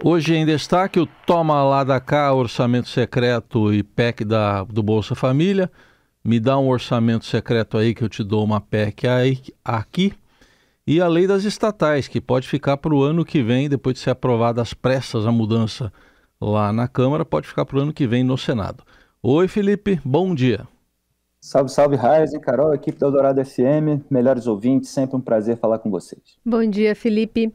Hoje em destaque o toma lá da cá, orçamento secreto e PEC do Bolsa Família. Me dá um orçamento secreto aí que eu te dou uma PEC aqui. E a lei das estatais, que pode ficar para o ano que vem, depois de ser aprovada às pressas a mudança lá na Câmara, pode ficar para o ano que vem no Senado. Oi, Felipe, bom dia. Salve, salve, Raiz e Carol, equipe da Eldorado FM, melhores ouvintes, sempre um prazer falar com vocês. Bom dia, Felipe.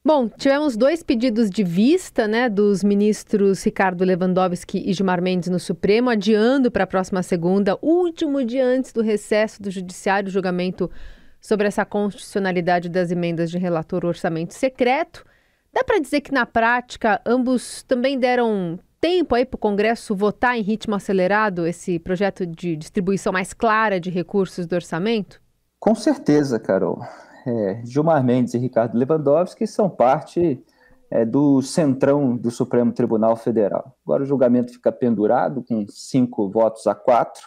Bom, tivemos 2 pedidos de vista, né, dos ministros Ricardo Lewandowski e Gilmar Mendes no Supremo, adiando para a próxima segunda, último dia antes do recesso do Judiciário, o julgamento sobre essa constitucionalidade das emendas de relator orçamento secreto. Dá para dizer que, na prática, ambos também deram tempo aí para o Congresso votar em ritmo acelerado esse projeto de distribuição mais clara de recursos do orçamento? Com certeza, Carol. Gilmar Mendes e Ricardo Lewandowski são parte do centrão do Supremo Tribunal Federal. Agora o julgamento fica pendurado com 5 votos a 4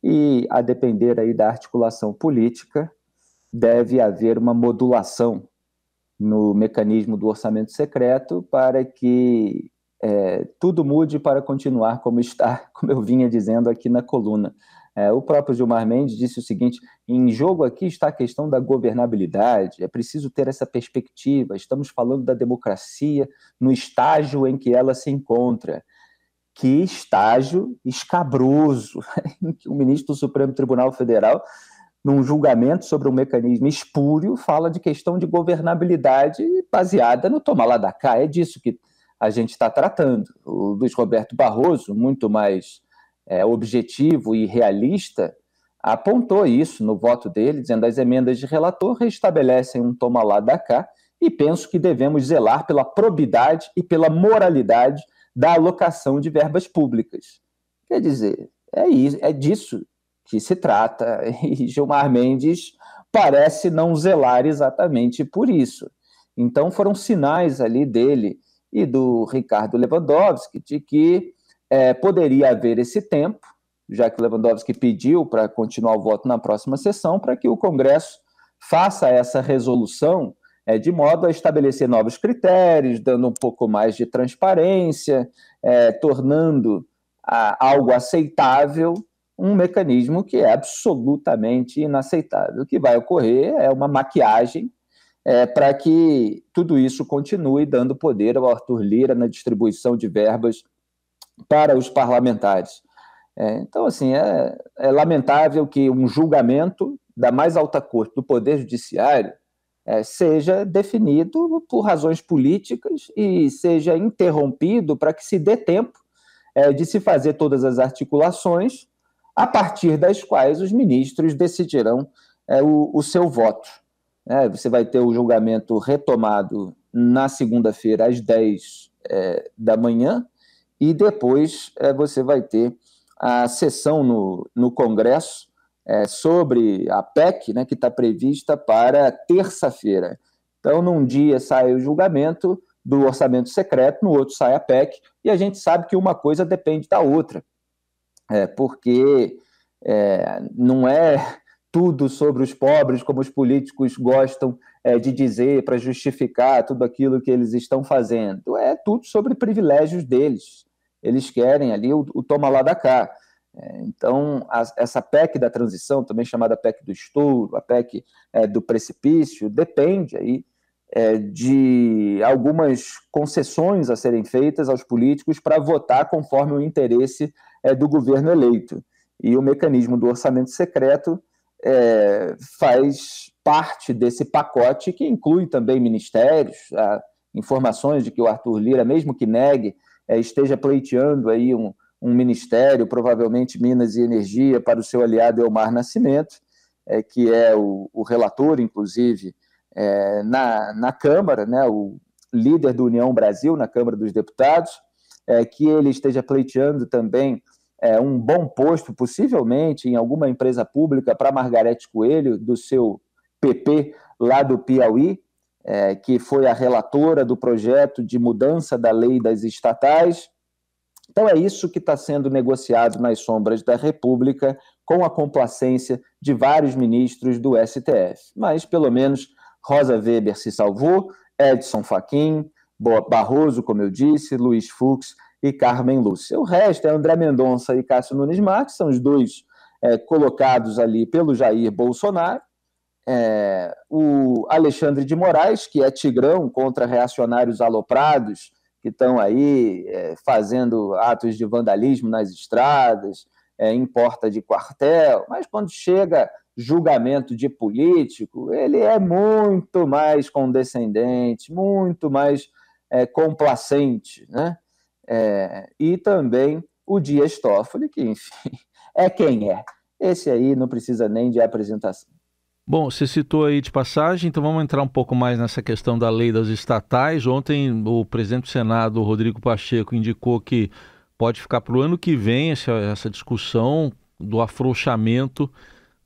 e, a depender aí da articulação política, deve haver uma modulação no mecanismo do orçamento secreto para que tudo mude para continuar como está, como eu vinha dizendo aqui na coluna. O próprio Gilmar Mendes disse o seguinte: em jogo aqui está a questão da governabilidade, é preciso ter essa perspectiva, estamos falando da democracia no estágio em que ela se encontra. Que estágio escabroso em que o ministro do Supremo Tribunal Federal, num julgamento sobre um mecanismo espúrio, fala de questão de governabilidade baseada no toma lá da cá. É disso que a gente está tratando. O Luiz Roberto Barroso, muito mais objetivo e realista, apontou isso no voto dele, dizendo que as emendas de relator restabelecem um toma lá da cá e penso que devemos zelar pela probidade e pela moralidade da alocação de verbas públicas. Quer dizer, é disso que se trata, e Gilmar Mendes parece não zelar exatamente por isso. Então foram sinais ali dele e do Ricardo Lewandowski de que poderia haver esse tempo, já que o Lewandowski pediu para continuar o voto na próxima sessão, para que o Congresso faça essa resolução de modo a estabelecer novos critérios, dando um pouco mais de transparência, tornando algo aceitável um mecanismo que é absolutamente inaceitável. O que vai ocorrer é uma maquiagem para que tudo isso continue dando poder ao Arthur Lira na distribuição de verbas para os parlamentares. Então, assim, é lamentável que um julgamento da mais alta corte do Poder Judiciário seja definido por razões políticas e seja interrompido para que se dê tempo de se fazer todas as articulações a partir das quais os ministros decidirão o seu voto. Você vai ter o julgamento retomado na segunda-feira às 10 da manhã e depois você vai ter a sessão no Congresso sobre a PEC, né, que está prevista para terça-feira. Então, num dia sai o julgamento do orçamento secreto, no outro sai a PEC, e a gente sabe que uma coisa depende da outra, porque não é tudo sobre os pobres, como os políticos gostam de dizer para justificar tudo aquilo que eles estão fazendo. É tudo sobre privilégios deles. Eles querem ali o toma lá da cá. Então, essa PEC da transição, também chamada PEC do estouro, a PEC do precipício, depende aí de algumas concessões a serem feitas aos políticos para votar conforme o interesse do governo eleito. E o mecanismo do orçamento secreto faz parte desse pacote que inclui também ministérios, informações de que o Arthur Lira, mesmo que negue, esteja pleiteando aí um ministério, provavelmente Minas e Energia, para o seu aliado Elmar Nascimento, que é o relator, inclusive, na Câmara, né, o líder do União Brasil na Câmara dos Deputados, que ele esteja pleiteando também um bom posto, possivelmente em alguma empresa pública, para Margarete Coelho, do seu PP lá do Piauí, que foi a relatora do projeto de mudança da lei das estatais. Então é isso que está sendo negociado nas sombras da República, com a complacência de vários ministros do STF. Mas, pelo menos, Rosa Weber se salvou, Edson Fachin, Barroso, como eu disse, Luiz Fux e Carmen Lúcia. O resto é André Mendonça e Cássio Nunes Marques, são os dois colocados ali pelo Jair Bolsonaro. O Alexandre de Moraes, que é tigrão contra reacionários aloprados, que estão aí fazendo atos de vandalismo nas estradas, em porta de quartel, mas quando chega julgamento de político, ele é muito mais condescendente, muito mais complacente, né? E também o Dias Toffoli, que, enfim, é quem é. Esse aí não precisa nem de apresentação. Bom, você citou aí de passagem, então vamos entrar um pouco mais nessa questão da lei das estatais. Ontem o presidente do Senado, Rodrigo Pacheco, indicou que pode ficar para o ano que vem essa discussão do afrouxamento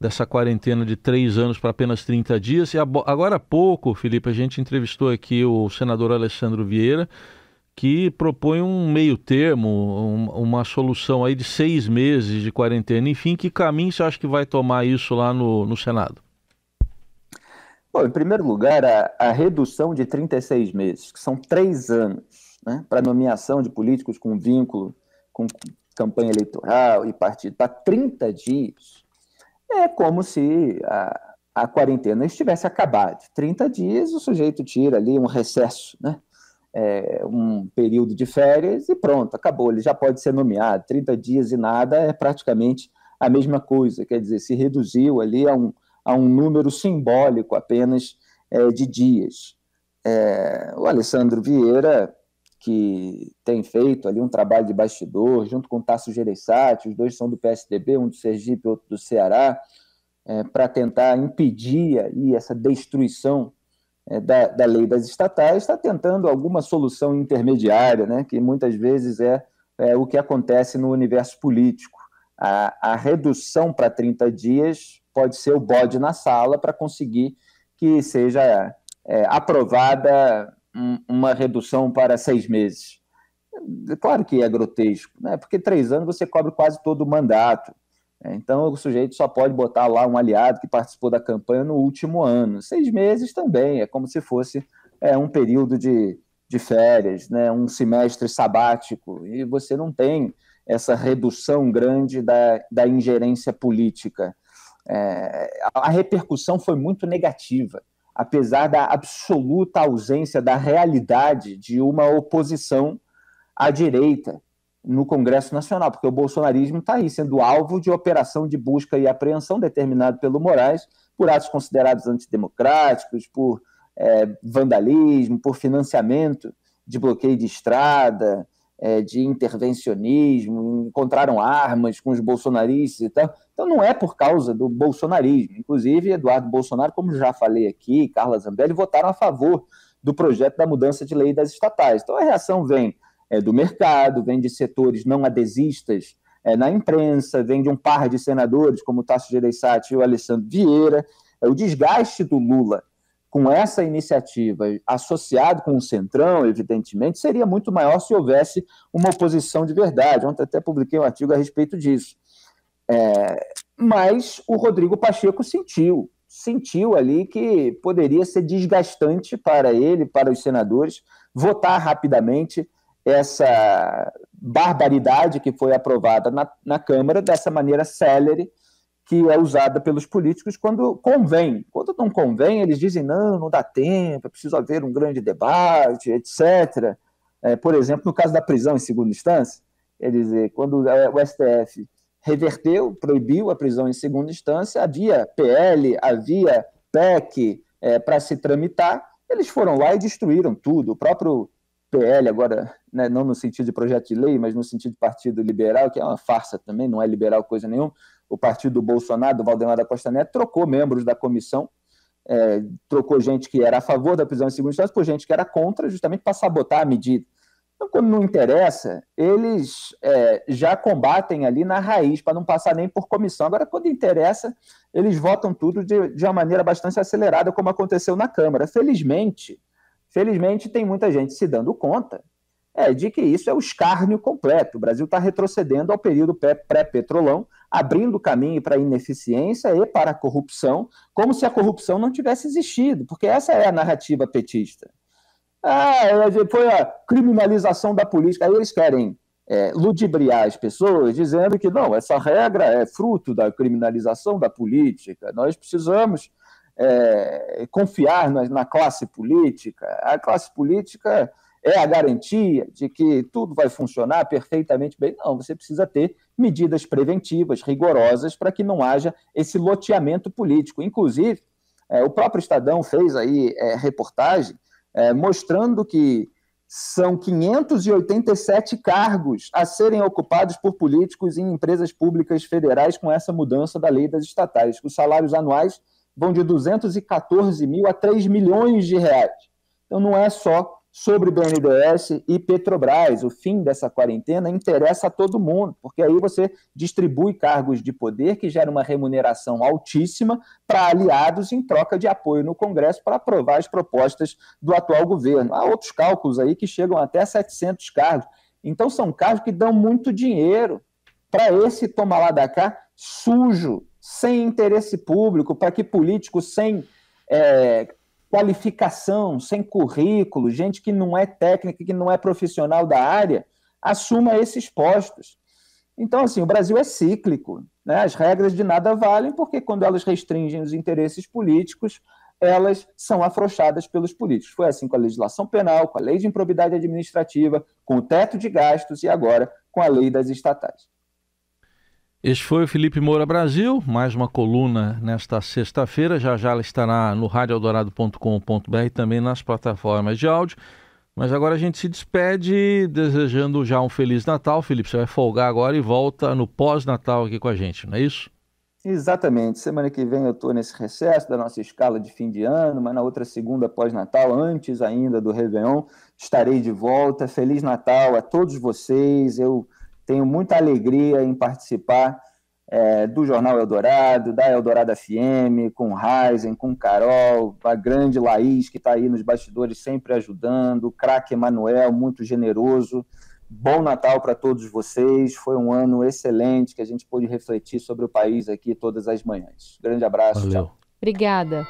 dessa quarentena de 3 anos para apenas 30 dias. E agora há pouco, Felipe, a gente entrevistou aqui o senador Alessandro Vieira, que propõe um meio termo, uma solução aí de 6 meses de quarentena. Enfim, que caminho você acha que vai tomar isso lá no Senado? Bom, em primeiro lugar, a redução de 36 meses, que são 3 anos, né, para nomeação de políticos com vínculo com campanha eleitoral e partido, para 30 dias, é como se a quarentena estivesse acabada. 30 dias, o sujeito tira ali um recesso, né, um período de férias e pronto, acabou, ele já pode ser nomeado. 30 dias e nada é praticamente a mesma coisa, quer dizer, se reduziu ali a um número simbólico apenas de dias. O Alessandro Vieira, que tem feito ali um trabalho de bastidor, junto com o Tasso Gereissati, os dois são do PSDB, um do Sergipe, outro do Ceará, para tentar impedir aí essa destruição da lei das estatais, está tentando alguma solução intermediária, né, que muitas vezes é o que acontece no universo político. A redução para 30 dias pode ser o bode na sala para conseguir que seja aprovada uma redução para 6 meses. Claro que é grotesco, né? Porque 3 anos você cobre quase todo o mandato. Então o sujeito só pode botar lá um aliado que participou da campanha no último ano. 6 meses também, é como se fosse um período de férias, né? Um semestre sabático, e você não tem essa redução grande da ingerência política. A repercussão foi muito negativa, apesar da absoluta ausência da realidade de uma oposição à direita no Congresso Nacional, porque o bolsonarismo está aí sendo alvo de operação de busca e apreensão determinado pelo Moraes por atos considerados antidemocráticos, por vandalismo, por financiamento de bloqueio de estrada, de intervencionismo, encontraram armas com os bolsonaristas e tal. Então não é por causa do bolsonarismo. Inclusive, Eduardo Bolsonaro, como já falei aqui, Carla Zambelli, votaram a favor do projeto da mudança de lei das estatais. Então a reação vem do mercado, vem de setores não adesistas na imprensa, vem de um par de senadores, como o Tasso Gereissati e o Alessandro Vieira. O desgaste do Lula com essa iniciativa, associado com o Centrão, evidentemente, seria muito maior se houvesse uma oposição de verdade. Ontem até publiquei um artigo a respeito disso. Mas o Rodrigo Pacheco sentiu ali que poderia ser desgastante para ele, para os senadores, votar rapidamente essa barbaridade que foi aprovada na Câmara, dessa maneira célere, que é usada pelos políticos quando convém. Quando não convém, eles dizem, não dá tempo, é preciso haver um grande debate, etc. Por exemplo, no caso da prisão em segunda instância, quando o STF reverteu, proibiu a prisão em segunda instância, havia PL, havia PEC para se tramitar, eles foram lá e destruíram tudo. O próprio PL agora, né, não no sentido de projeto de lei, mas no sentido de partido liberal, que é uma farsa também, não é liberal coisa nenhuma, o partido do Bolsonaro, do Valdemar da Costa Neto, trocou membros da comissão, trocou gente que era a favor da prisão em segunda instância por gente que era contra, justamente para sabotar a medida. Então, quando não interessa, eles já combatem ali na raiz, para não passar nem por comissão. Agora, quando interessa, eles votam tudo de uma maneira bastante acelerada, como aconteceu na Câmara. Felizmente, tem muita gente se dando conta de que isso é o escárnio completo. O Brasil está retrocedendo ao período pré-petrolão, abrindo caminho para a ineficiência e para a corrupção, como se a corrupção não tivesse existido, porque essa é a narrativa petista. Foi a criminalização da política. Aí eles querem ludibriar as pessoas, dizendo que não, essa regra é fruto da criminalização da política, nós precisamos confiar na classe política, a classe política é a garantia de que tudo vai funcionar perfeitamente bem. Não, você precisa ter medidas preventivas, rigorosas, para que não haja esse loteamento político. Inclusive, o próprio Estadão fez aí reportagem mostrando que são 587 cargos a serem ocupados por políticos em empresas públicas federais com essa mudança da lei das estatais. Os salários anuais vão de 214 mil a 3 milhões de reais. Então, não é só sobre BNDES e Petrobras. O fim dessa quarentena interessa a todo mundo, porque aí você distribui cargos de poder que geram uma remuneração altíssima para aliados em troca de apoio no Congresso para aprovar as propostas do atual governo. Há outros cálculos aí que chegam até 700 cargos. Então, são cargos que dão muito dinheiro para esse toma lá da cá sujo, sem interesse público, para que políticos sem qualificação, sem currículo, gente que não é técnica, que não é profissional da área, assuma esses postos. Então, assim, o Brasil é cíclico, né? As regras de nada valem, porque quando elas restringem os interesses políticos, elas são afrouxadas pelos políticos. Foi assim com a legislação penal, com a lei de improbidade administrativa, com o teto de gastos e agora com a lei das estatais. Este foi o Felipe Moura Brasil, mais uma coluna nesta sexta-feira. Já ela estará no radioeldorado.com.br e também nas plataformas de áudio. Mas agora a gente se despede desejando já um Feliz Natal. Felipe, você vai folgar agora e volta no pós-Natal aqui com a gente, não é isso? Exatamente. Semana que vem eu estou nesse recesso da nossa escala de fim de ano, mas na outra segunda pós-Natal, antes ainda do Réveillon, estarei de volta. Feliz Natal a todos vocês. Eu tenho muita alegria em participar do Jornal Eldorado, da Eldorado FM, com Raizen, com Carol, a grande Laís, que está aí nos bastidores sempre ajudando, o craque Emanuel, muito generoso. Bom Natal para todos vocês. Foi um ano excelente que a gente pôde refletir sobre o país aqui todas as manhãs. Grande abraço. Valeu. Tchau. Obrigada.